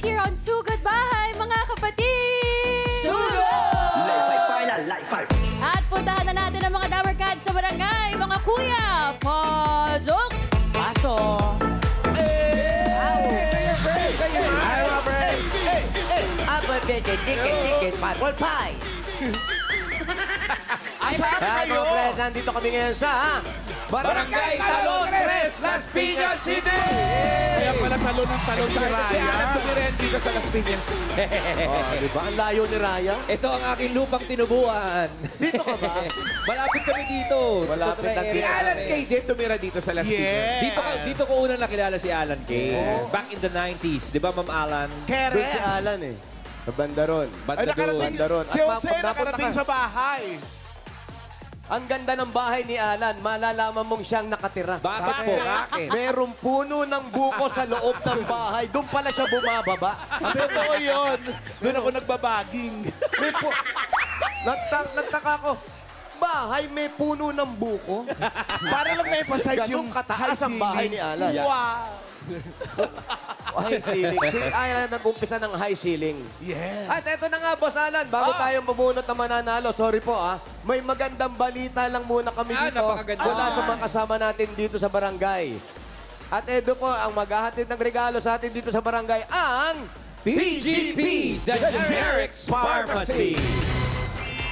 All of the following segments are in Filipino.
here on Sugod Bahay, mga kapatid! Sugod! Light five. At puntahan na natin ang mga Dabber Cats sa barangay, mga kuya! Pasok! Paso! Chicken, apple pie. Asahan kayo! Mga friends, nandito kami ngayon sa Barangay Talon 3, Las Piñas City! Kaya pala talon ng talon si Raya. Kaya tumiren dito sa Las Piñas. Diba? Ang layo ni Raya. Ito ang aking lupang tinubuan. Dito ka ba? Malapit kami dito. Malapit na Si Alan Kay din tumira dito sa Las Piñas. Dito ko una nakilala si Alan Kay. Back in the 90s. Di ba, Ma'am Alan? Doon si Alan eh. Sa Bandaron. Ay, nakarating. Bandaron. Si At Jose pag napunta nakarating ka- sa bahay. Ang ganda ng bahay ni Alan, malalaman mong siyang nakatira. Bakit po? Bakit? Merong puno ng buko sa loob ng bahay. Doon pala siya bumababa. Totoo yun. Doon ako nagbabaging. May nagtaka ko, bahay may puno ng buko. Para lang ma-emphasize yung Ganun kataas ang bahay ni Alan. Wow! High ceiling. Si Alan nag-umpisa ng high ceiling. Yes. At eto na nga, Boss Alan, bago tayo mabunot na mananalo, sorry po may magandang balita lang muna kami dito. napakaganda. Mula sa mga kasama natin dito sa barangay. At eto po, ang maghahatid ng regalo sa atin dito sa barangay, ang PGP, the Generics Pharmacy.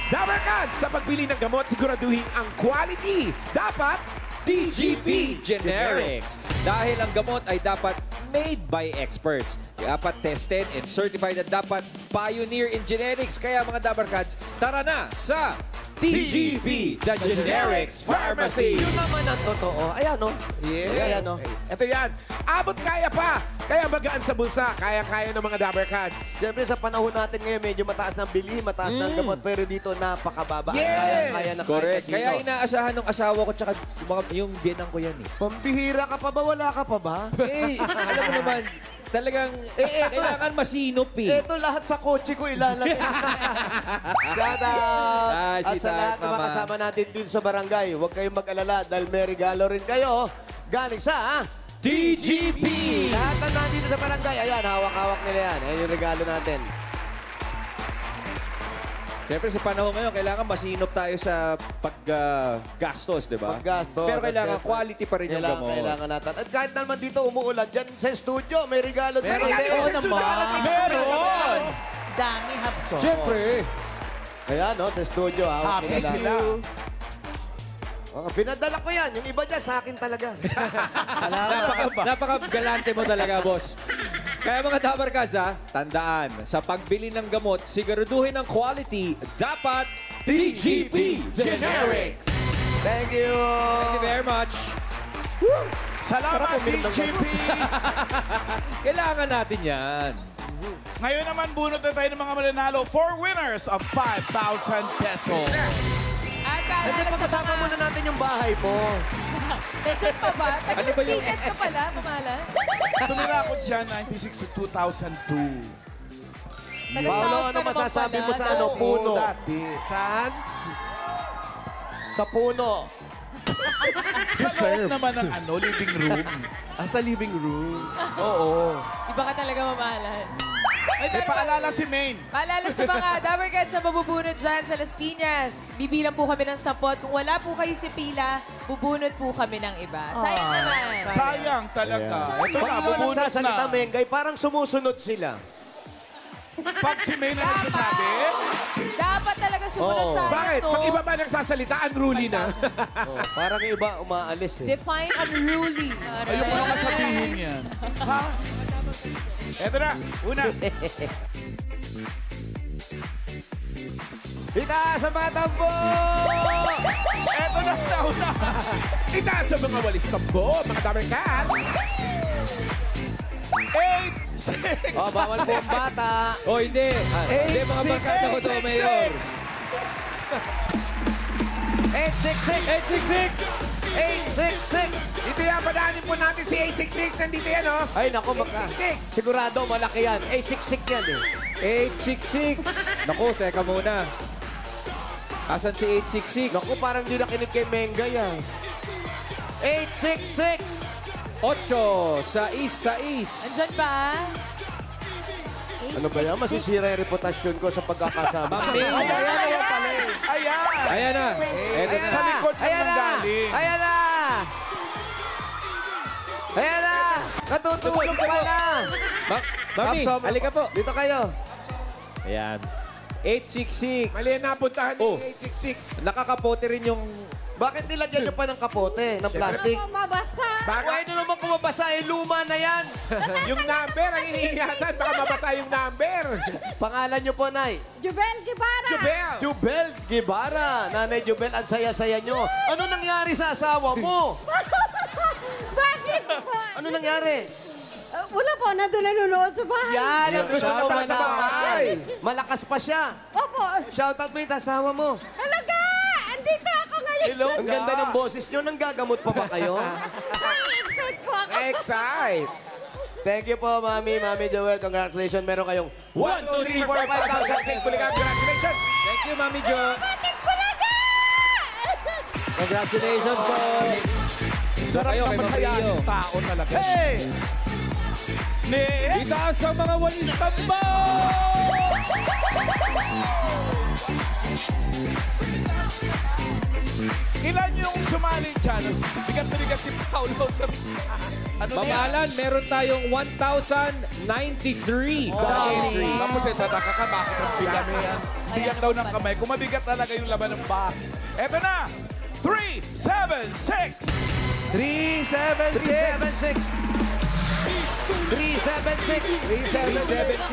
Dabber Cats, sa pagbili ng gamot, siguraduhin ang quality. Dapat DGP Generics. Dahil ang gamot ay dapat made by experts. Dapat tested and certified at dapat pioneer in generics. Kaya mga Dabber Cats, tara na sa DGP, the Generics Pharmacy. Yun naman ang totoo. Ayan, no? Yes. Ayan, no? Ito yan. Abot kaya pa. Kaya magaan sa bulsa. Kaya-kaya ng mga Dabber Cats. Siyempre, sa panahon natin ngayon, medyo mataas ng bili, mataas ng gamot, pero dito napakababa. Yes! Kaya na Correct. kahit Kaya dito. inaasahan ng asawa ko tsaka yung biyenang ko yan eh. Pambihira ka pa ba? Wala ka pa ba? Eh, alam mo naman, talagang kailangan masinop eh. Ito lahat sa kotse ko ilalagay. Shout out! At sa lahat ng mga kasama natin dito sa barangay, huwag kayong mag-alala dahil may regalo rin kayo galing sa DGP! lahat na nandito sa barangay. Ayan, hawak-hawak nila yan. Ayan yung regalo natin. Siyempre sa panahon ngayon, kailangan masinop tayo sa paggastos, di ba? Paggastos. Pero kailangan At quality pa rin yung gamot. Kailangan natin. At kahit naman dito umuulan, dyan sa studio, may regalo din. Meron din. Oo naman. Meron! Dami hapso. Siyempre. Ayan, no, sa studio. Hawak Happy nila. sila. Pinadala ko yan. Yung iba dyan, sa akin talaga. Napaka-galante mo talaga, boss. Kaya mga Dabber Cats, tandaan, sa pagbili ng gamot, siguraduhin ang quality, dapat DGP Generics. Thank you. Thank you very much. Salamat, DGP! Kailangan natin yan. Ngayon naman, bunot na tayo ng mga mananalo. 4 winners of 5,000 pesos. At Hindi, paalala sa pag-usapan mga... muna natin yung bahay mo. Nandiyan pa ba? Ano ba yung- Taga-Las ka pala, pamala. Tumira ako dyan, 96 to 2002. Taga-South Paolo, ka ano naman masasabi pala. mo sa ano? Puno. Oo, dati. Saan? Sa puno. Sa loob naman ng living room. Sa living room. Oo. Iba ka talaga mamahalan. Ay, May paalala si Maine. paalala sa mga Dabber Cats na mabubunot dyan sa Las Piñas. Bibilang po kami ng 10. Kung wala po kayo si pila, bubunot po kami ng iba. Sayang naman. Sayang talaga. Ito na, Pag ikaw bubunot nagsasalita, na. Mengay, parang sumusunod sila. Pag si Maine na nagsasabi, Dapat talaga sumunod Oo. sa akin bakit? to. Pag iba ba nagsasalita, unruly na? Parang yung iba umaalis eh. Define unruly. Ayoko na kasabihin yan. Ha? Ito na, una. Itaas sa matambo! Ito na, una. Itaas sa mga walis tambo, mga Dabber Cats. 8, 6, Oh, bawal po ang bata. O hindi. Hindi, mga barkada ko to, Mayor. 866! 866! 866! Ito yan, padaanin po natin si 866. Nandito yan, oh. Ay, naku, sigurado malaki yan. 866 yan eh. 866. Naku, teka muna. Asan si 866? Naku, parang di nakinig kay Mengay ah. 866! 8, 6, 6. Andyan ba? Ano ba yan? Masisira yung reputasyon ko sa pagkakasama. Mami! Ayan! Ayan na. Eto na. Sa likod lang Ayan na! nanggaling. Ayan na! Ayan na! Katutulog ka na! Mami, halika po. Dito kayo. Ayan. 866. Mali na puntahan Oh. ni 866. Nakakapote rin yung... Bakit nilagyan nyo pa ng kapote, ng plastic? Mabasa. Pwede naman kung mabasa, luma na yan. Yung number ang iniingatan. Baka mabasa yung number. Pangalan nyo po, Nay? Jubel Guevara. Jubel! Jubel Gibara. Nanay Jubel, ang saya-saya nyo. Ano nangyari sa asawa mo? Bakit po? Ano nangyari? Wala po, nandun nanonood sa bahay. Yan, ang gusto ko Shoutout sa bahay. malaman. Malakas pa siya. Opo. Shoutout mo yung asawa mo. Talaga! Andito ako ngayon. Ang ganda ng boses nyo. Nanggagamot pa ba kayo? Excited po ako. Excite! Thank you po, Mami. Mami Joel, congratulations. Meron kayong 1, 2, 3, 4, 5,000. Congratulations! Thank you, Mami Jo. Bakit Bulaga! Congratulations po. Sarap kayo na kay Ma'am masaya Rio. yung tao talaga. Hey! Itaas ang mga walis tambo! Ilan yung sumali dyan? Bigat na bigat si Paolo sa... Ano na yan? Mamahalan, meron tayong 1,093. Tapos tataka ka, bakit ang bigat na yan? Bigat daw ng kamay. Kung mabigat talaga yung laman ng box. Eto na! 376! 376! 376! 376.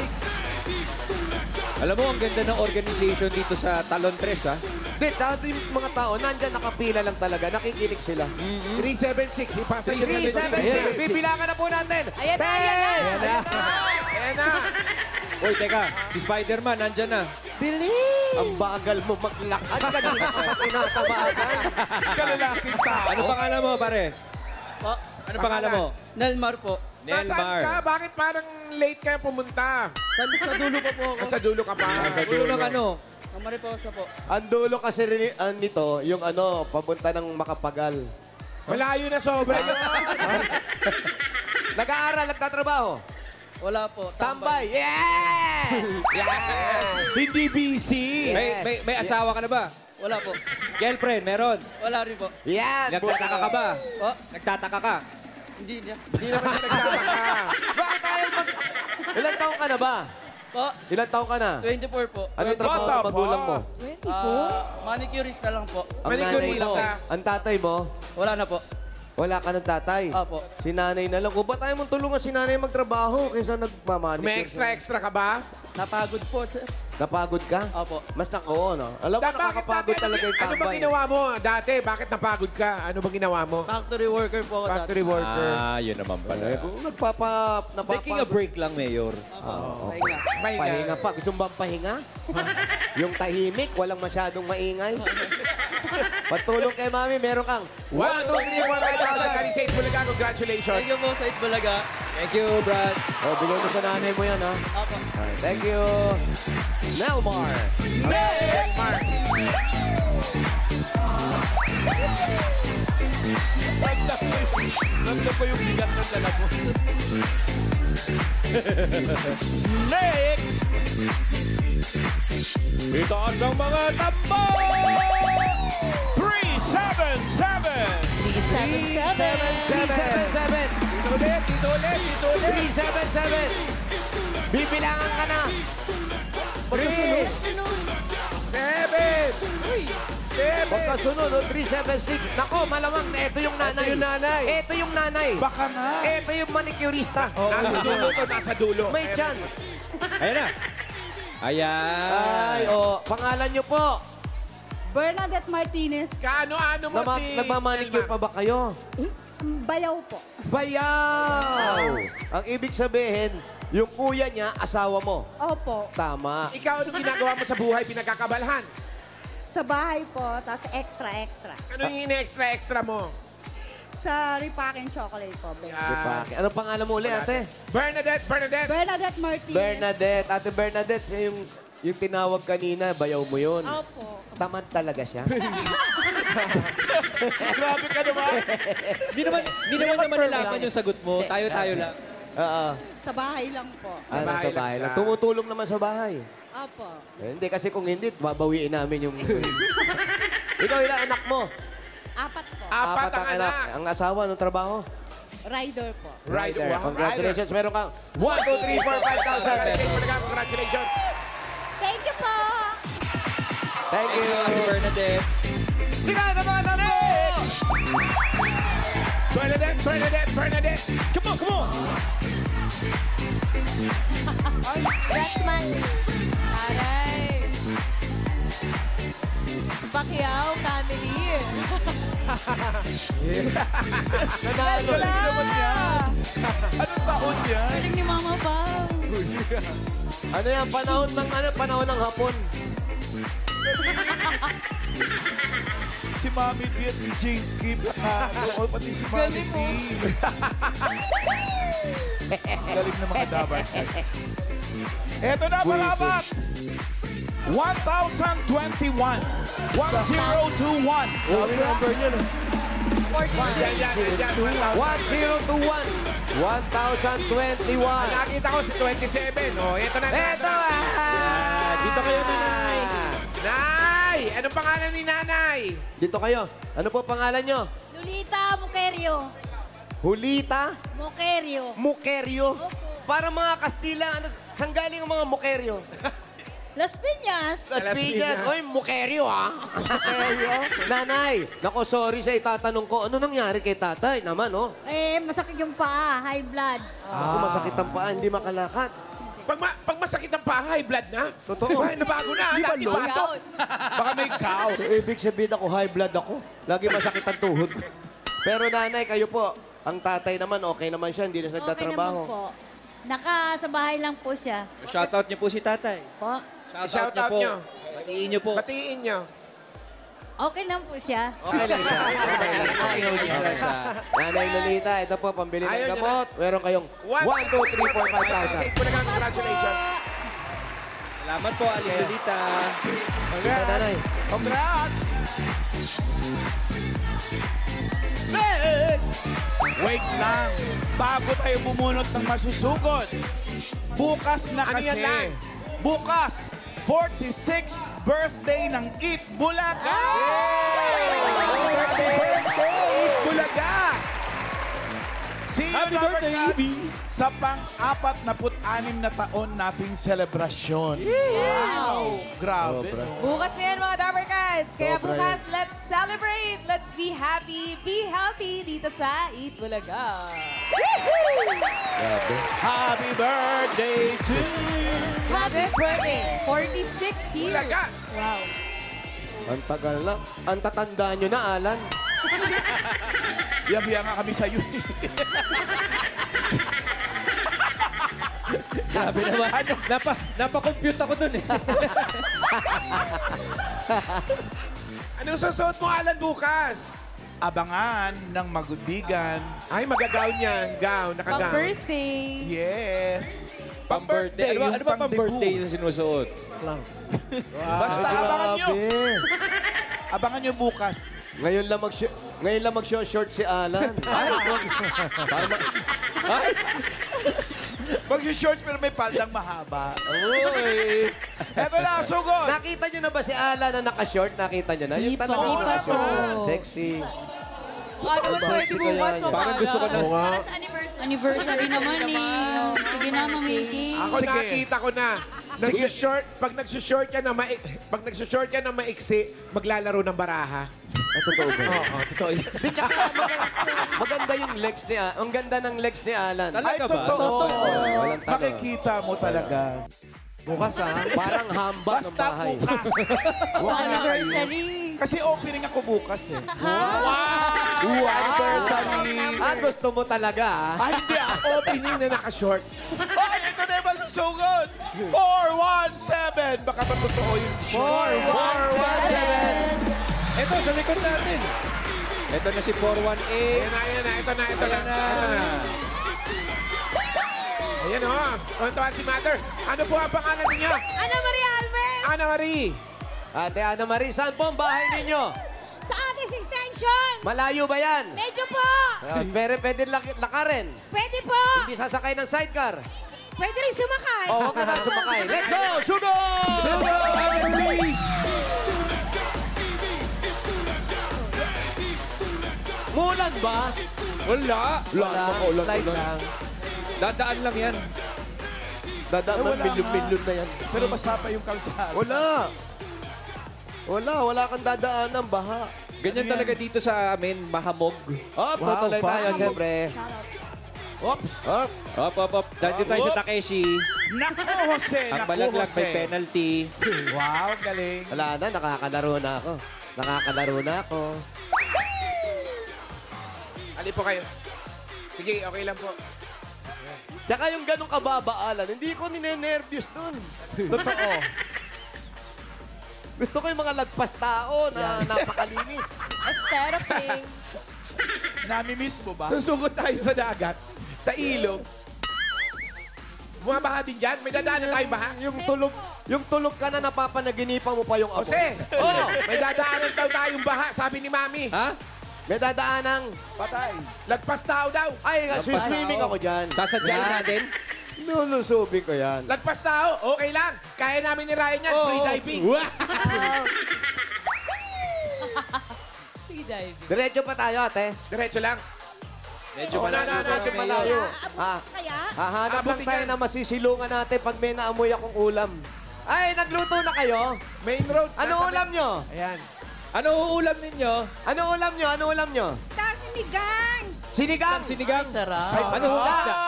Alam mo, ang ganda ng organization dito sa Talon 3, ha? Di, dati yung mga tao, nandyan nakapila lang talaga. Nakikinig sila. 376. Ipasa yung 376! Bibilangan na po natin! Ayan na, ayan na. Ayan na! Uy, teka, si Spider-Man, nandyan na. Bilis! Ang bagal mo maglakad. Kanina ka pa tinatabagan. Kalalaking tao. Ano pangalan mo, pare? Po, Ano pangalan mo? Nelmar po. Nasaan ka? Nelmar. Bakit parang late ka pumunta? Sa dulo pa po ako. Sa dulo ka pa. Sa dulo ng ano? Ang Mariposa po. Ang dulo kasi nito, yung ano, papunta ng Makapagal. Malayo na sobra. Nag-aaral, nagtatrabaho. Wala po. Tambay. Yeah! Yeah! Hindi busy. May asawa ka na ba? Wala po. Girlfriend, meron. Wala rin po. Yan! Nagtataka ka ba? Po, Nagtataka ka? hindi niya. Hindi naman siya nagtataka. Bakit tayo Ilan taong ka na ba? Po, Ilan taong ka na? 24 po. Ano trabaho Bata ng magulang pa. mo? Manicurist na lang po. Ang nanay Manicurista. mo. Ang tatay mo? Wala na po. Wala ka ng tatay. Opo. Si nanay na lang. Kung ba tayo mong tulungan si nanay magtrabaho kaysa nagmamanicure? May extra ka ba? Napagod po, sir. Napagod ka? Opo. Mas nako, no? Alam mo, nakakapagod talaga yung Ano ba tambay. ginawa mo dati? Bakit napagod ka? Ano ba ginawa mo? Factory worker po ako Factory dati. worker. Yun naman pala. Eh, kung Taking a break lang, Mayor. Opo. Pahinga. Pahinga pa. Gusto mo bang pahinga? Yung tahimik, walang masyadong maingay. Patulong kay Mami, meron kang 1, 2, 3, 4, 5,000. Kali Saint Bulaga, congratulations. Thank you po sa Itbulaga. Thank you, Brad. Oh, bigay mo sa nanay mo yan, ha? Opo. Okay, thank you. Nelmar. Mark. Ramdam ko yung bigat ng dala ko. Next! Itaas ang mga tambo! 377! 377. Dito ulit, dito ulit, dito ulit. 377. Bibilangan ka na. 3. 7! Pagkasunod, 376. Nako, malamang na ito yung nanay. Ito yung nanay. Ito yung nanay. Baka na. Ito yung manicurista. Nasa dulo to, nasa dulo. May tiyan. Ayan na. Ayan. Ay, oh. Pangalan nyo po. Bernadette Martinez. Kaano-ano mo si... Nagmamanicure pa ba kayo? Bayaw po. Bayaw! Ang ibig sabihin, yung kuya niya, asawa mo. Opo. Tama. Ikaw, anong ginagawa mo sa buhay? Pinagkakabalhan. Sa bahay po, tapos extra. Ano yung ine-extra-extra mo? Sa repacking chocolate po. Bakit? Anong pangalan mo ulit, ate? Bernadette! Bernadette Martinez. Bernadette. Ate Bernadette, yung tinawag kanina, bayaw mo yun. Opo. Tamad talaga siya. Grabe ka naman. Hindi naman nalaman yung sagot mo. Tayo-tayo lang. Oo. Sa bahay lang po. Sa bahay bahay lang lang. siya. Tumutulong naman sa bahay. Opo. Hindi, kasi kung hindi, babawiin namin yung... Ikaw, ilang anak mo? 4 po. Apat ang anak. Ang asawa, anong trabaho? Rider po. Rider. Wow, Congratulations. Meron kang 1, 2, 3, 4, 5,000. Congratulations. Thank you po. Thank you. Ate Bernadette. Sikat ang mga tambo! Bernadette. Come on, come on! Scotsman. Aray. Pacquiao family. Nanalo. Anong taon yan? Galing ni Mama pa. Ano yan? Panahon ng hapon. Si Mami D at si Jinky. Pati si Mami D. Galing ng mga dabat. Eto na, pangapat! 1,021. 1021. Sabi number niya. 1021. 1021. Nakita ko si 27. Oh, eto na. Eto! Dito kayo, Nanay. Nay! Anong pangalan ni Nanay? Dito kayo. Ano po pangalan nyo? Lolita Mukerio. Julita Mukerio. Mukerio. Para mga Kastila, saan galing ang mga Mukerio? Las Piñas. Las Piñas. Oy, Mukerio ah. Mukerio. Nanay, nako sorry sa itatanong ko. Ano nangyari kay tatay naman, oh? Masakit yung paa. High blood. Ako masakit ang paa, hindi makalakad. Pag masakit ang paa, high blood na. Totoo. Ay, nabago na. Di ba, Dati Lord? bato. Baka may cow. Ibig sabihin ako, high blood ako. Lagi masakit ang tuhod ko. Pero nanay, kayo po, ang tatay naman, okay naman siya, hindi na nagtatrabaho. po. Sa bahay lang po siya. Shoutout niyo po si tatay. Po. Shoutout niyo. Batiin niyo po. Batiin niyo. Okay lang po siya. Okay lang siya. Okay lang. Ayaw niyo lang siya. Nanay Lolita, ito po, pambili Ayaw ng niya gamot. Meron kayong 1, 2, 3, 4, 5,000. Congratulations. Salamat po, Aling Lolita. Congrats, nanay. Congrats! Wait lang. Bago tayo bumunot ng masusugod. Bukas na Ano kasi. yan lang? Bukas, 46th birthday ng Eat Bulaga! Birthday! Eat Bulaga! See you, Happy birthday, Lovercats, Ibi! sa pang-46 na taon nating selebrasyon. Wow! Grabe. Bukas na yan, mga Dabber Cats. Kaya Sobra bukas, let's celebrate. Let's be happy, be healthy dito sa Eat Bulaga. Happy birthday to you! Happy birthday! 46 years. Bulaga. Wow. Ang tagal na. Ang tatanda nyo na, Alan. Biyang-biya nga kami sa'yo. Grabe naman. Napa-compute ako dun eh. Anong susuot mo, Alan, bukas? Abangan ng magbigan. Ay, magagaw niyan. Gown, nakagawn. Pang-birthday. Yes. Pang-birthday. Ano ba pang-birthday yung sinusuot? Basta abangan nyo. Grabe. Abangan nyo bukas. Ngayon lang mag-short si Alan. Mag-shorts pero may paldang mahaba. Uy. Eto na, sugod. Nakita nyo na ba si Alan na naka-short? Nakita nyo na? Yung talagang Di pa naka-short. po. Sexy. Ano ba pwede bukas? Parang gusto ko na. Para sa anniversary. Anniversary naman eh. Sige na, Mamiki. Ako Sige. nakita ko na. Nagsushort, pag nagsushort ka na maiksi, maglalaro ng baraha. Ay, totoo ba? Oo, totoo yan. Di tsaka maganda yung legs ni Alan. Ang ganda ng legs ni Alan. Ay, Talaga ba? totoo. Walang tanong. Makikita mo talaga. Bukas ha. Parang hamba ng Basta bahay. bukas. Anniversary. Kasi opening ako bukas eh. Wow! Anniversary! Ah, gusto mo talaga, ah. Ay, hindi ah. Opening na naka-shorts. Ay, ito na yung masusugod. 417. Baka ba totoo yung 417. Ito, sa likod natin. Ito na si 418. Ayan na. Ito na. Ayan na. Ayan o. Tuntuan si Mother. Ano po ang pangalan ninyo? Ana Maria Alves! Ana Marie. Ate Ana Marie, saan po ang bahay ninyo? Sa ating extension! Station! Malayo ba yan? Medyo po! Pero pwede lakarin. Pwede po! Hindi sasakay ng sidecar. Pwede rin sumakay. Oh, huwag ka na sumakay. Let's go! Sugo! Mulan ba? Wala. Wala. Slide lang. Dadaan lang yan. Dadaan Wala ng milyon-milyon na yan. Pero basa pa yung kalsada. Wala kang dadaan ng baha. Ganyan talaga dito sa amin, mahamog. Op, tutuloy tayo, siyempre. Oops. Op. Op. Dito tayo sa Takeshi. Naku, Jose. Ang Naku, balaglag may Jose. penalty. Wow, galing. Wala na, nakakalaro na ako. Ali po kayo. Sige, okay lang po. Tsaka yung ganong kababaalan, hindi ko ninenervyos dun. Totoo. Gusto ko yung mga lagpas tao na napakalinis. Aesthetic. Nami-miss mo ba? Susugod tayo sa dagat, sa ilog. Bumabaha din dyan? May dadaanan tayo baha? Yung tulog ka na napapanaginipan mo pa yung apo. Jose! Oh, may dadaanan daw tayong baha, sabi ni Mami. Ha? May dadaan ng... Patay. Lagpas tao daw. Ay, swimming ako dyan. Sasadyain natin? Nulusubin ko yan. Lagpas tao, okay lang. Kaya namin ni Ryan yan, free diving. Free diving. Diretso pa tayo, ate. Diretso lang. Medyo Medyo malayo. Kaya? Hahanap lang Abutin tayo yan. na masisilungan natin pag may naamoy akong ulam. Ay, nagluto na kayo? Main road. Ano ulam nyo? Ayan. Ano ulam ninyo? Ano ulam nyo? Sinigang! Sinigang! Sinigang? Sarap. Ano isda?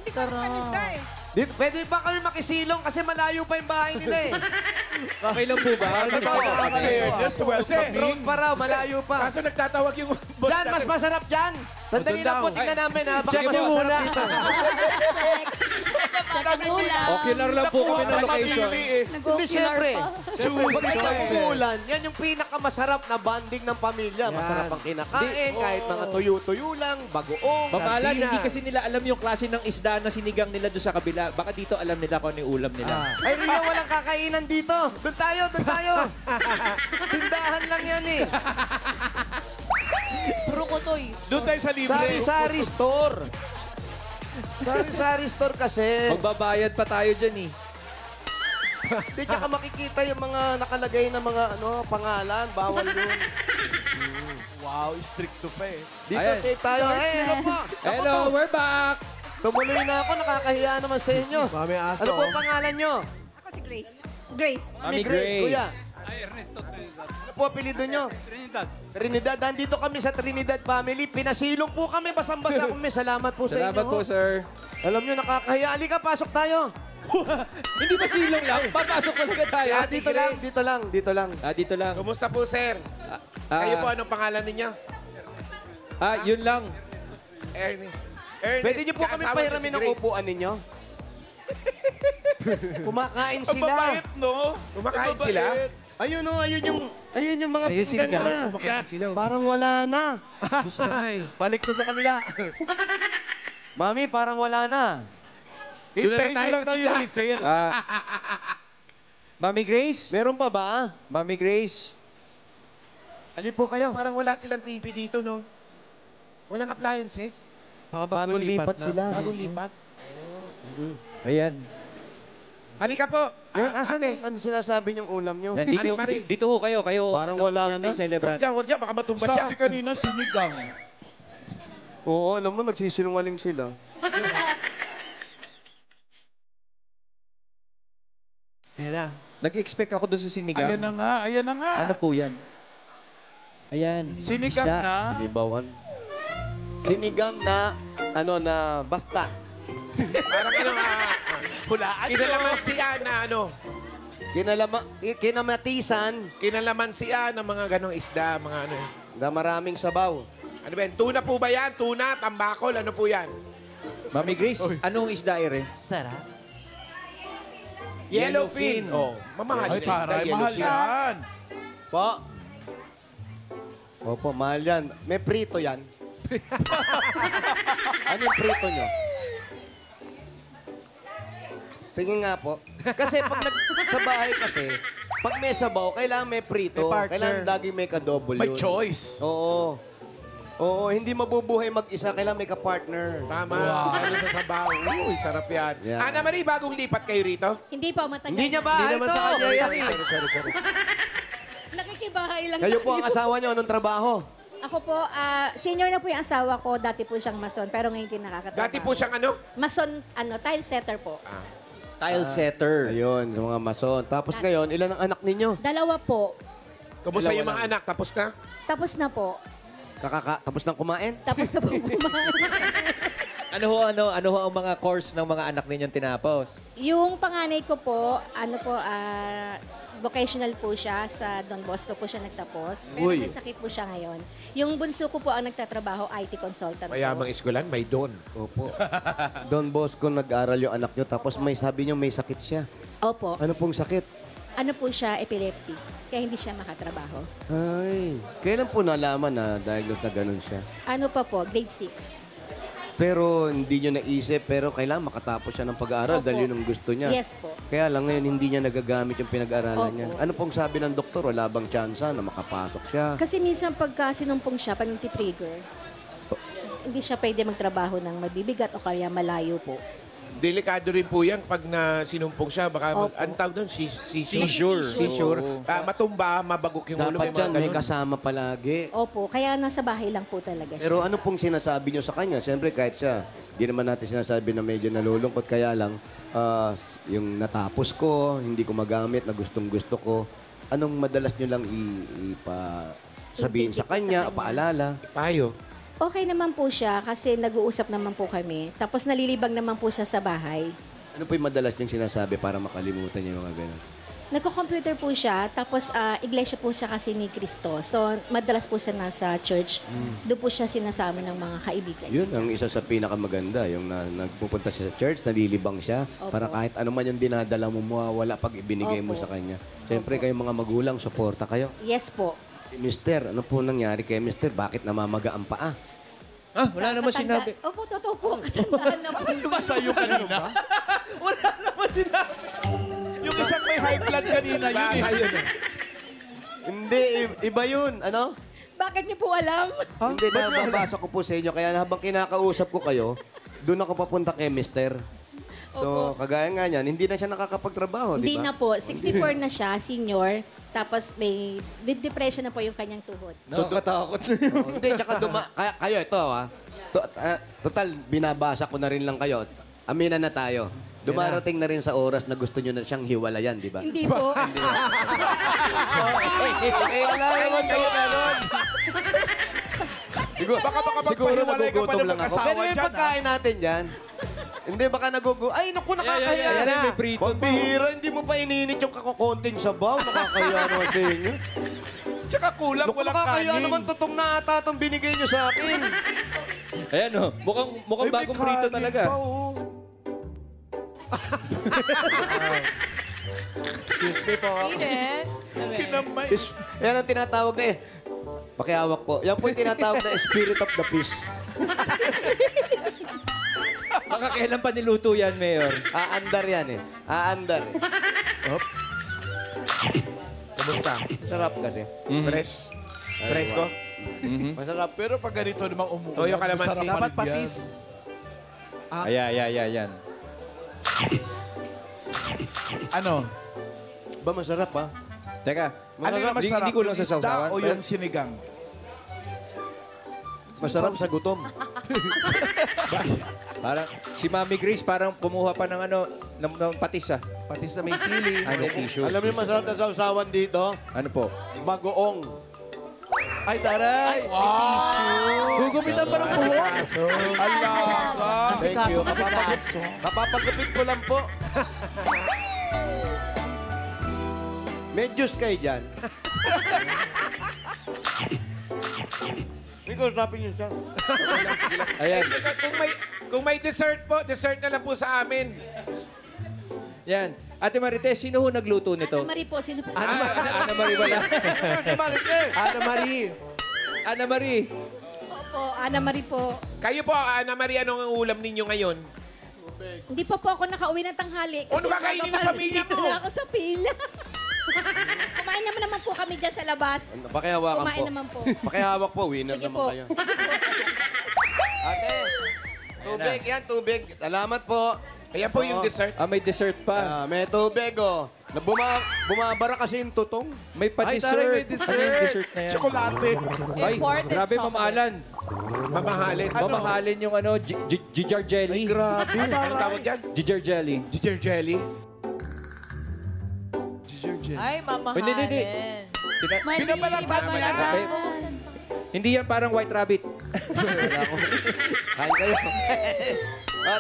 Hindi ko makanita eh. Dito, pwede ba kami makisilong kasi malayo pa yung bahay nila eh. Okay lang po ba? Fairness, welcome. Road pa raw, malayo pa. Kaso nagtatawag yung boss Diyan, mas natin. masarap dyan. Sandali lang po, tingnan namin ha. Baka Check mas mo muna. masarap dito. Check mo lang. Ocular lang po kami ng location. Hindi, siyempre. Choose Pag it, nagpapulan, yan yung pinakamasarap na bonding ng pamilya. Masarap ang kinakain, kahit mga tuyo-tuyo lang, bagoong. Ma'am Alan, Sardinas. hindi kasi nila alam yung klase ng isda na sinigang nila doon sa kabila. Baka dito alam nila kung ano yung ulam nila. Ay, Rio, walang kakainan dito. Doon tayo. Tindahan lang yan eh. Brukutoys. Doon tayo sa libre. Sari-sari store. Sari-sari store kasi. Magbabayad pa tayo dyan eh. Hindi, tsaka makikita yung mga nakalagay na mga pangalan. Bawal yun. Wow, stricto pa eh. Dito Ayan. tayo. Ay, ano po? Hello, we're back! Tumuloy na ako. Nakakahiya naman sa inyo. Mami aso. Ano po pangalan nyo? Ako si Grace. Grace. Mami Grace. Kuya. Ano po apelido nyo? Trinidad. Nandito kami sa Trinidad family. Pinasilong po kami. Basang-basa kami. Salamat po sa inyo. Salamat po, sir. Alam nyo, nakakahiya. Halika, pasok tayo. Hindi ba silong lang? Papasok talaga tayo. Dito lang. Dito lang. Kumusta po, sir? Kayo po, anong pangalan ninyo? Yun lang. Ernest. Pwede nyo po kami Kasama pahiramin si ng Grace. upuan ninyo? Kumakain Ang sila. babait, no? Kumakain sila? Ayun yung mga pinggan nila. Parang wala na. Balik to sa kanila. Mami, parang wala na. Hintayin nyo lang tayo yung refill. Mami Grace? Meron pa ba? Mami Grace? Ali po kayo. Parang wala silang TV dito, no? Walang appliances? Bagong lipat sila. Bagong lipat. Ayan. Halika po. Yan, asan eh? Ano sinasabi niyong ulam niyo? Dito, Ano, Mari? dito ho kayo. Parang wala na. Celebrant. Huwag dyan, baka matumba siya. Sabi kanina, sinigang. Oo, alam mo, nagsisinungaling sila. Ayan na. Nag-expect ako doon sa sinigang. Ayan na nga. Ano po yan? Ayan. Sinigang isda. na. Libawan. Sinigang na, basta. Parang Hulaan kinalaman siya na Kinamatisan kinalaman siya ng mga ganong isda, mga ano. na maraming sabaw. Ano ba yan? Tuna po ba yan? Tuna, tambakol, ano po yan? Mami Grace, anong isda ere? Sarap. Yellowfin. Oh, mamahal Ay, na isda, taray, mahal yellowfin. yan. Po. Opo, mahal yan. May prito yan. Ano yung prito nyo? Tingin nga po. Kasi pag sa bahay kasi, Pag may sabaw, kailangan may prito. May partner. Kailangan laging may kadouble May yun. choice. Oo. Oo, hindi mabubuhay mag-isa. Kailangan may ka-partner. Tama. Ano sa sabaw. Uy, sarap yan. Yeah. Ana Marie, bagong lipat kayo rito? Hindi po, matagal. Hindi niya na. ba? Hindi naman sa kanya yan eh. Sorry. Nakikibahay lang Kayo tayo. po ang asawa niyo. Anong trabaho? Ako po, senior na po yung asawa ko. Dati po siyang mason, pero ngayon hindi nakakatrabaho. Dati po siyang ano? Mason, tile setter po. Tile setter. Ayun, yung mga mason. Tapos ngayon, ilan ang anak ninyo? Dalawa po. Kumusta Dalawa yung mga lang. anak? Tapos na? Tapos na po. Tapos nang kumain? Tapos na po kumain. Ano ho ang mga course ng mga anak ninyong tinapos? Yung panganay ko po, vocational po siya. Sa Don Bosco po siya nagtapos. Pero Uy. may sakit po siya ngayon. Yung bunso ko po ang nagtatrabaho, IT consultant Mayamang po. eskulan, may don. Opo. Don Bosco nag-aral yung anak niyo. Tapos may sabi niyo may sakit siya. Opo. Ano pong sakit? Ano po siya, epileptic. Kaya hindi siya makatrabaho. Ay, kailan po nalaman na diagnose na ganun siya? Ano pa po, grade 6. Pero hindi niyo naisip, pero kailangan makatapos siya ng pag-aaral Opo. dahil yun ang gusto niya. Yes po. Kaya lang ngayon hindi niya nagagamit yung pinag-aralan Opo. niya. Ano pong sabi ng doktor? Wala bang tsansa na makapasok siya? Kasi minsan pagka sinumpong siya, pag nagtitrigger, hindi siya pwede magtrabaho ng mabibigat o kaya malayo po. Delikado rin po yan pag na sinumpong siya. Baka, Opo. ang tawag doon, Seizure. Seizure. Oo. Matumba, mabagok yung ulo. Dapat mga dyan, may ganun. kasama palagi. Opo, kaya nasa bahay lang po talaga siya. Pero ano pong sinasabi niyo sa kanya? Siyempre kahit siya, di naman natin sinasabi na medyo nalulungkot. Kaya lang, yung natapos ko, hindi ko magamit, na gustong gusto ko. Anong madalas niyo lang sabihin sa Intindi po sa kanya, kanya. paalala? Payo. Okay naman po siya kasi nag-uusap naman po kami. Tapos nalilibang naman po siya sa bahay. Ano po yung madalas niyang sinasabi para makalimutan niya yung mga ganun? Nagko-computer po siya, tapos iglesia po siya kasi ni Cristo. So, madalas po siya nasa church. Doon po siya sinasama ng mga kaibigan. Yun ang isa sa pinakamaganda, yung nagpupunta siya sa church, nalilibang siya, Opo. para kahit ano man yung dinadala mo, mawawala pag ibinigay mo Opo. sa kanya. Siyempre, kayong mga magulang, suporta kayo. Yes po. Si Mister, ano po nangyari kay Mister? Bakit namamaga ang paa? Wala naman sinabi. Opo, totoo po. Katandaan na po. Diba sa'yo kanina? Wala naman sinabi. Yung isang may high blood kanina, yun eh. Hindi, iba yun. Ano? Bakit niyo po alam? Hindi, nababasa ko po sa inyo. Kaya habang kinakausap ko kayo, doon ako papunta kay Mister. So, kagaya nga niyan, hindi na siya nakakapagtrabaho, di Hindi ba? na po. 64 na siya, senior. Tapos may with depression na po yung kanyang tuhod. Nakakatakot na yun. Oh, hindi, tsaka kayo, ito total, binabasa ko na rin lang kayo. Aminan na tayo. Dumarating na rin sa oras na gusto nyo na siyang hiwalayan, di ba? Hindi po. Wala naman kayo meron. Siguro, Baka siguro magpahiwalay ka pa nagugutom ng lang ako. mag-asawa Pero yung dyan, pagkain natin dyan, hindi, baka ay, naku, nakakahiya Yan, na. may prito pa. Pambihira, hindi mo pa ininit yung kakukonting sabaw. Nakakahiya naman sa inyo. Tsaka kulang, Naku, walang nakakahiya kanin. naman tutong na ata itong binigay nyo sa akin. Ayan o, mukhang Ay, may bagong prito kanin talaga. pa, oh. Excuse me po. Inen. Kinamay. Yan ang tinatawag na pakiawak po. Yan po yung tinatawag na spirit of the fish. Baka kailan pa niluto yan, Mayor? Aandar yan eh. Aandar eh. Kumusta? Sarap kasi. Fresh? Fresh ko? Masarap. Pero pag ganito namang umuulan, Toyo kalamansi. masarap Dapat pa rin yan. Ayan. Ano? Ba, masarap ha? Teka, Ano yung masarap? Hindi ko lang Yung isda sasawsawan. o yung sinigang? Masarap sa gutom. Parang, si Mami Grace parang kumuha pa ng ng patis ah. Patis na may sili. May tissue. Alam niyo masarap na sausawan dito? Ano po? Bagoong. Ay, taray! Wow! Gugupitan pa ng buhok. Alaga! Thank you. Kapapagupit ko lang po. May juice kayo dyan. Ikaw, sabi niyo siya. Ayan. Kung may dessert po, dessert na lang po sa amin. Yan. Ate Marites, sino ho nagluto nito? Ana Marie po, sino po? Ana Marie wala. Ana Marie! Ana Marie. Opo, Ana Marie po. Kayo po, Ana Maria, anong ang ulam ninyo ngayon? Hindi pa po ako nakauwi ng tanghali. Ano ba kainin ng pamilya dito mo? na ako sa pila. Kumain naman po kami dyan sa labas. Pakihawakan po. Kumain naman po. Pakihawak po, winner Sige naman po. kayo. Ate, tubig yan, tubig. Salamat po. Ayan po yung dessert. May dessert pa. May tubig, oh. Na bumabara kasi yung tutong. May Ay, taray, may pa-dessert. Ano yung dessert na yan? Chocolate. Ay, Imported grabe chocolates. mamahalan. Mamahalin. Mamahalin yung ano, ginger jelly. Grabe. Anong tawag dyan? Ginger jelly. Ginger jelly. Ay, mamahalin. Hindi. Mali, Binabalatan mo yan. babalatan. Okay. Bubuksan pa. Hindi yan parang white rabbit. Kain kayo.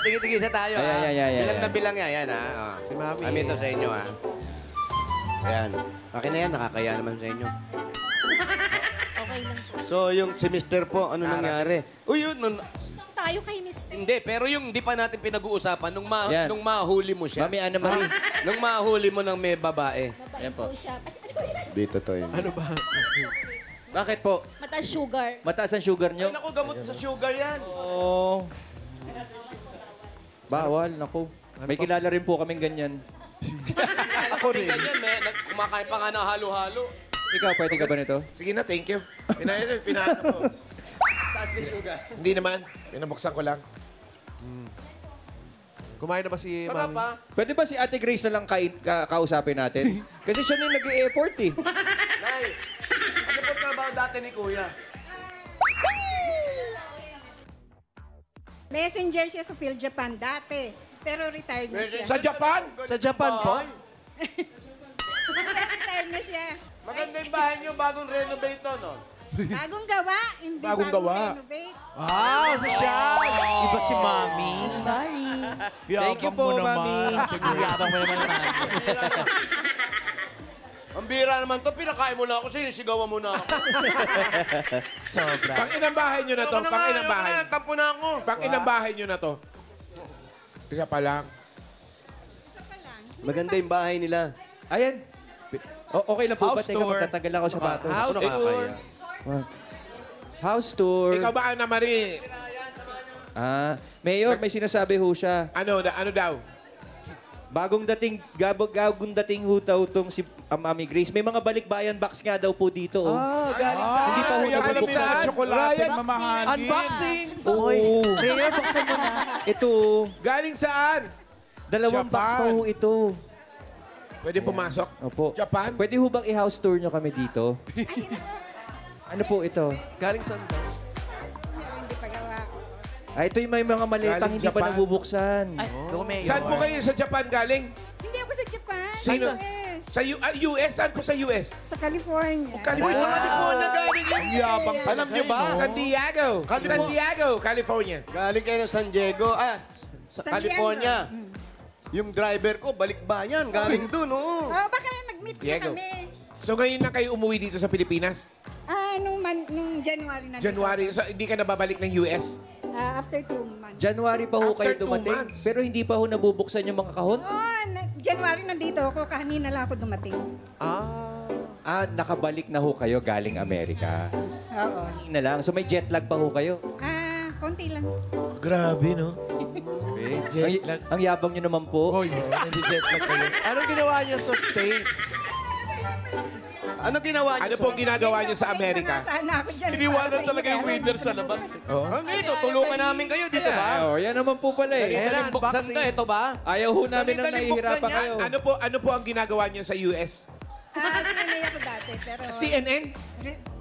Tigi-tigi sa tayo, Ayan, ha? ayan, Bilang na ayan. bilang yan, yan, ha? Si Mami. Kami ito sa inyo, ha? Ayan. Akin na yan, nakakaya naman sa inyo. Okay lang po. So, yung si Mr. po, ano nangyari? Uy, yun, Tayo kay Mr. hindi, pero yung hindi pa natin pinag-uusapan, Yan. nung mahuli mo siya. Mami Ana Marie. Nung mahuli mo ng may babae. Mabait Yan po. po siya. Dito to yun. Ano ba? Bakit po? Mataas sugar. Mataas ang sugar Ay, nyo? naku, gamot sa sugar yan. Oo. Bawal, naku. May kilala rin po kaming ganyan. Ako rin. Ganyan, kumakain pa nga ng halo-halo. Ikaw, pwede ka ba nito? Sige na, thank you. Pinaano ko. Taas din sugar. Hindi naman. Pinabuksan ko lang. Kumain na ba si Baba Mami? pa. Pwede ba si Ate Grace na lang kausapin natin? Kasi siya na yung nag-e-effort eh. Nay, ano po trabaho dati ni Kuya? Messenger siya sa Phil Japan dati. Pero retired na siya. Sa Japan? Sa Japan po? Retired na siya. Maganda yung bahay niyo, bagong renovate to, no? Bagong gawa, hindi Bagong bagong gawa. renovate. Ah, sa siya. Iba si Mami. Sorry. Thank you po, Mami. Yabang mo naman. Ang bira naman to, pinakain mo na ako, sinisigawan mo na ako. Sobra. Pang inang bahay nyo na to. Ayoko Pang inang ayoko bahay. Nagtampo na ako. Pang inang bahay nyo na to. Isa pa lang. Isa pa lang. Maganda yung bahay nila. Ayan. Okay lang po ba? House Teka, tour. magtatagal ako sa bato. House Ano tour. nakakaya? House tour. Ikaw ba, Ana Marie? Mayor, may sinasabi ho siya. Ano daw? Bagong dating ho daw tong si Mami Grace. May mga balikbayan box nga daw po dito. Oh. Galing sa... Hindi pa ho Kaya pala nabubuksan. may chocolate Ryan, mamahalin. Unboxing. Oo. Mayor, buksan mo na. Ito, Galing saan? dalawang box Japan. pa ho ito. Pwede pumasok? Opo. Japan? Pwede ho bang i-house tour nyo kami dito? Ano po ito? Galing saan daw? Pero hindi pa gawa. Ito yung may mga maletang Galing hindi pa Japan. nabubuksan. Mayor. Saan po kayo sa Japan galing? Hindi ako sa Japan. Sino? Sa US. Sa US? Saan po sa US? Sa California. California. California galing yun. Yabang pala Alam niyo ba? San Diego. California. San Diego, California. Galing kayo ng San Diego. Sa San California. Leandro. Yung driver ko, balikbayan. Galing dun, oo. Oh, baka nag-meet na Diego. kami. So ngayon na kayo umuwi dito sa Pilipinas? Nung January na. January. So hindi ka na babalik ng US? After 2 months. January pa ho After kayo 2 dumating. months. Pero hindi pa ho nabubuksan yung mga kahon? January nandito ako. Kanina lang ako dumating. Nakabalik na ho kayo galing Amerika. Oo. Hindi na lang. So may jet lag pa ho kayo. Konti lang. Grabe, no? Ang yabang nyo naman po. Hoy, nag-jet lag kayo. Anong ginawa niyo sa States? Ano ginawa niyo? Ano po ginagawa niyo sa Amerika? Sana ako dyan. Iniwanan talaga yung winner sa labas. Ano ito? Tulungan namin kayo dito ba? Yan naman po pala eh. Ayan, Buksan na, ito ba? Ayaw ho namin nang Dali-dali nahihirapan buksan kayo. yan. Ano po ang ginagawa niyo sa US? CNA ako dati. Pero... CNN?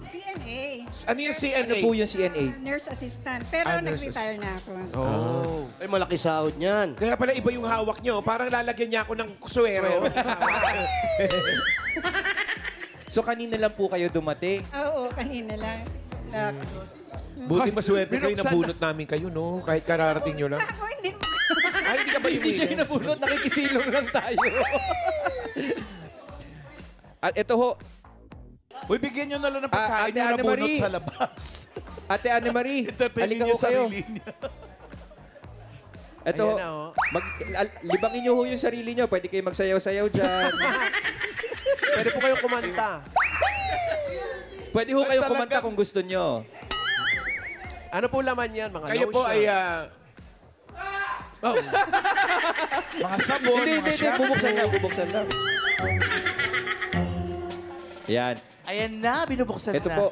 CNA. Ano yung CNA? Ano po yung CNA? Nurse assistant. Pero nurse nag-retire na ako. Oh. Ay, malaki sahod niyan. Kaya pala iba yung hawak niyo. Parang lalagyan niya ako ng suwero. So kanina lang po kayo dumating. Oo, kanina lang. Buti maswerte kayo, Binuksan nabunot namin kayo, no? Kahit kararating nyo lang. Ako, hindi mo. Ay, hindi ka ba Hindi siya yung nabunot, nakikisilong lang tayo. At ito ho, Uy, bigyan nyo na lang ng pagkain Ate yung Anne nabunot Marie. sa labas. Ate Anne Marie, Entertainin halika niyo ho kayo. sarili niya. Ito, Ayan na, oh. libangin niyo ho yung sarili niyo. Pwede kayo magsayaw-sayaw dyan. Pwede po kayong kumanta. Pwede ho kayong Talaga. kumanta kung gusto niyo. Ano po laman yan? Mga Kayo po lotion? ay... Mga sabon, Hindi, mga hindi, shampoo. bubuksan lang. Yan. Ayan na, binubuksan Ito na. po.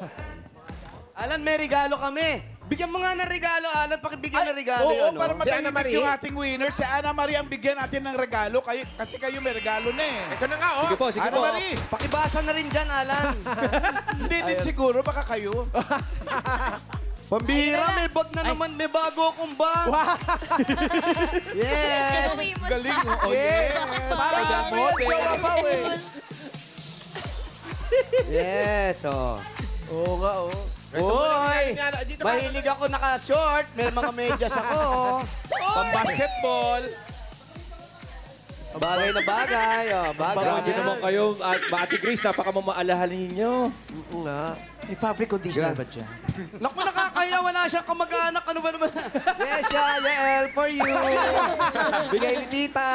Alan, may regalo kami. Bigyan mo nga ng regalo, Alan. Pakibigyan ng regalo Oo, yun. para no? matahimik yung ating winner. Si Ana Marie ang bigyan natin ng regalo. Kasi kayo may regalo na eh. Ito na nga, Sige po, sige Ana po. Marie, Pakibasa na rin dyan, Alan. hindi din siguro, baka kayo. Pambira, may bag na naman. May bago akong bag. Yeah. Gawin mo Galing, na. oh. Yes. Parang Parang model. Yes, oh. Oo nga, oh. Uy, mahilig ako naka-short. May mga medyas ako. oh. Pang-basketball. Bagay na bagay. Oh, bagay. Parang hindi naman kayo, Ate Grace, napakamamaalahan ninyo. Oo nga. May fabric conditioner ba dyan? Naku, nakakaya. Wala siyang kamag-anak. Ano ba naman? Yes, Yael, for you. Bigay ni Tita.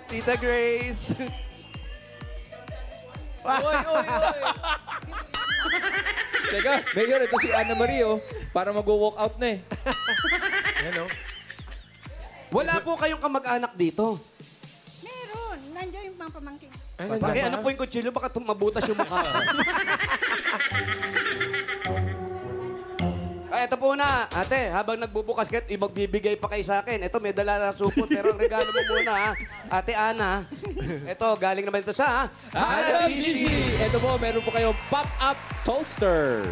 Tita Grace. Teka, Mayor, ito si Ana Marie, oh. Para mag-walk out na eh. Yan, oh. Wala po kayong kamag-anak dito. Meron. Nandiyan yung mga pamangkin. Bakit ano po yung kutsilyo? Baka mabutas yung mukha. Ay, ito po na. Ate, habang nagbubukas kayo, magbibigay pa kayo sa akin. Ito, may dala na supot, pero ang regalo mo muna, ha? Ate Ana. Ito, galing naman ito sa Hanabishi! Ito po, meron po kayong pop-up toaster.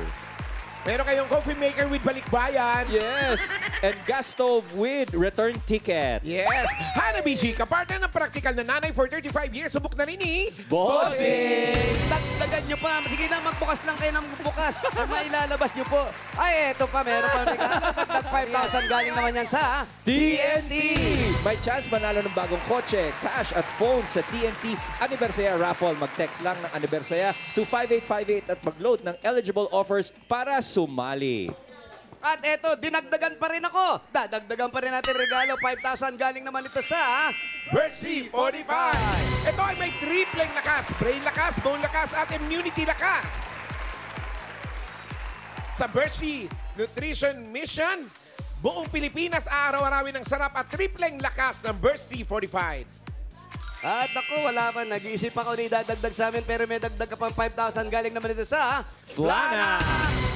Meron kayong coffee maker with balikbayan. Yes! And gas stove with return ticket. Yes. Hanabishi, kapartner ng practical na nanay for 35 years. Subok na rin eh. Bossing! Dagdagan nyo pa. Sige na, magbukas lang kayo ng bukas. Mailalabas nyo po. Ay, eto pa, meron pa regalo. Dagdag 5,000 galing naman yan sa TNT! May chance manalo ng bagong kotse, cash at phone sa TNT Anibersaya Raffle. Mag-text lang ng Anibersaya to 5858 at mag-load ng eligible offers para sumali. At eto, dinagdagan pa rin ako. Dadagdagan pa rin natin regalo. 5,000 galing naman ito sa Bercy 45. Ito ay may tripleng lakas. Brain lakas, bone lakas, at immunity lakas. Sa Bercy Nutrition Mission, buong Pilipinas araw-arawin ng sarap at tripleng lakas ng Bercy 45. At ako, wala pa. Nag-iisip ako na idadagdag sa amin, pero may dagdag ka pang 5,000 galing naman ito sa Plana!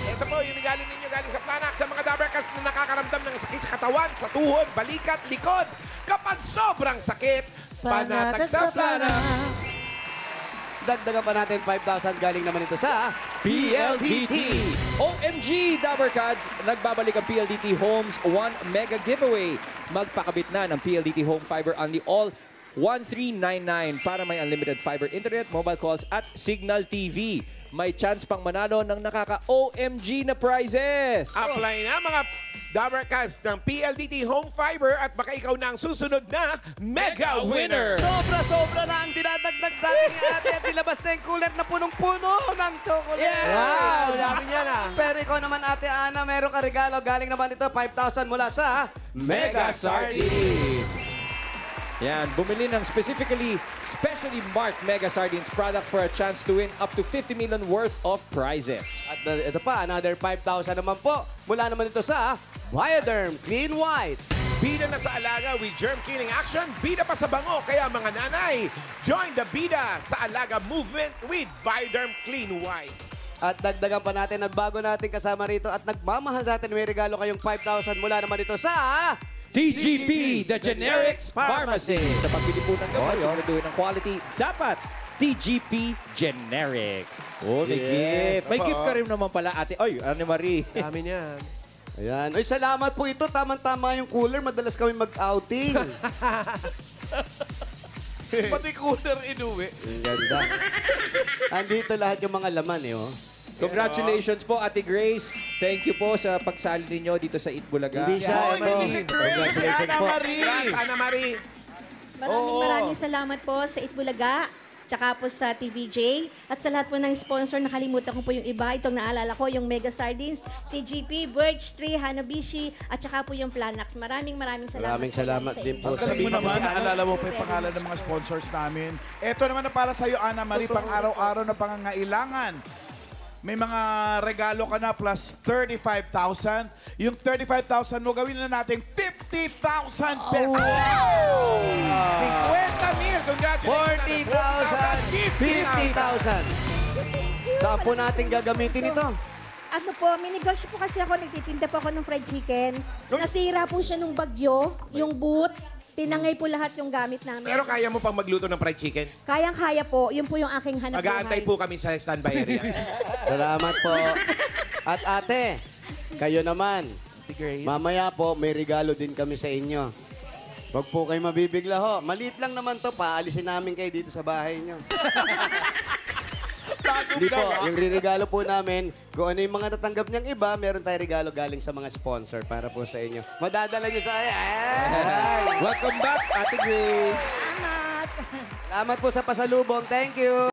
Ito po, yung regalo ninyo galing sa Planax sa mga Dabarkas na nakakaramdam ng sakit sa katawan, sa tuhod, balikat, likod. Kapag sobrang sakit, panatag sa Planax. Dagdagan pa natin 5,000 galing naman ito sa PLDT! OMG, Dabarkads! Nagbabalik ang PLDT Homes 1 Mega Giveaway. Magpakabit na ng PLDT Home Fiber on the all 1399 para may unlimited fiber internet, mobile calls at Signal TV. May chance pang manalo ng nakaka-OMG na prizes. Apply na mga Dabarkas ng PLDT Home Fiber at baka ikaw na ang susunod na Mega Winner. Sobra-sobra na ang dinadagdag natin ni ate at nilabas na yung cooler na punong-puno ng chocolate. Wow, dami niyan ah. Pero ikaw naman, Ate Ana, meron ka regalo. Galing naman ito, 5,000 mula sa Mega Sardines. Yan, bumili ng specially marked Mega Sardines product for a chance to win up to 50 million worth of prizes. At ito pa, another 5,000 naman po. Mula naman ito sa Bioderm Clean White. Bida na sa alaga with germ killing action, bida pa sa bango. Kaya mga nanay, join the bida sa alaga movement with Bioderm Clean White. At dagdagan pa natin at bago natin kasama rito at nagmamahal sa atin, may regalo kayong 5,000 mula naman ito sa TGP, The Generics Pharmacy. Sa pagbili po ng gamot, siguraduhin ng quality, dapat TGP Generics. Oh, may gift. May gift ka rin naman pala, ate. Ay, Ana Marie. Dami niyan. Ayan. Ay, salamat po ito. Tamang-tama yung cooler. Madalas kami mag-outing. Pati cooler inuwi. Ang ganda. Andito lahat yung mga laman, eh, oh. Congratulations po, Ate Grace. Thank you po sa pagsali ninyo dito sa Eat Bulaga. Hindi siya, Oh, hindi si Grace, si Ana Marie. Congrats, Ana Marie. Maraming salamat po sa Itbulaga, tsaka po sa TVJ, at sa lahat po ng sponsor. Nakalimutan ko po yung iba. Itong naalala ko, yung Mega Sardines, TGP, Birch Tree, Hanabishi, at tsaka po yung Planax. Maraming salamat. Maraming salamat din po. Sabi mo naman, naalala mo pa yung pangalan ng mga sponsors namin. Ito naman na para sa'yo, Ana Marie, pang araw-araw na pangangailangan. May mga regalo ka na plus 35,000. Yung 35,000 mo, gawin na natin 50,000 pesos. 50 mil. Congratulations. 40,000, 50,000. Saan po natin gagamitin ito? Ano po, may negosyo po kasi ako, nagtitinda po ako ng fried chicken. Nasira po siya nung bagyo, yung boot. Tinangay po lahat yung gamit namin. Pero kaya mo pang magluto ng fried chicken? Kayang-kaya po, yun po yung aking hanap Mag-aantay po kami sa standby area. Salamat po. At ate, kayo naman. Mamaya po, may regalo din kami sa inyo. Huwag po kayo mabibigla ho. Maliit lang naman to, paalisin namin kayo dito sa bahay nyo. Hindi po, yung regalo po namin, kung ano yung mga natanggap niyang iba, meron tayong regalo galing sa mga sponsor para po sa inyo. Madadala niyo sa... Welcome back, Ate Grace. Salamat! Salamat po sa pasalubong. Thank you.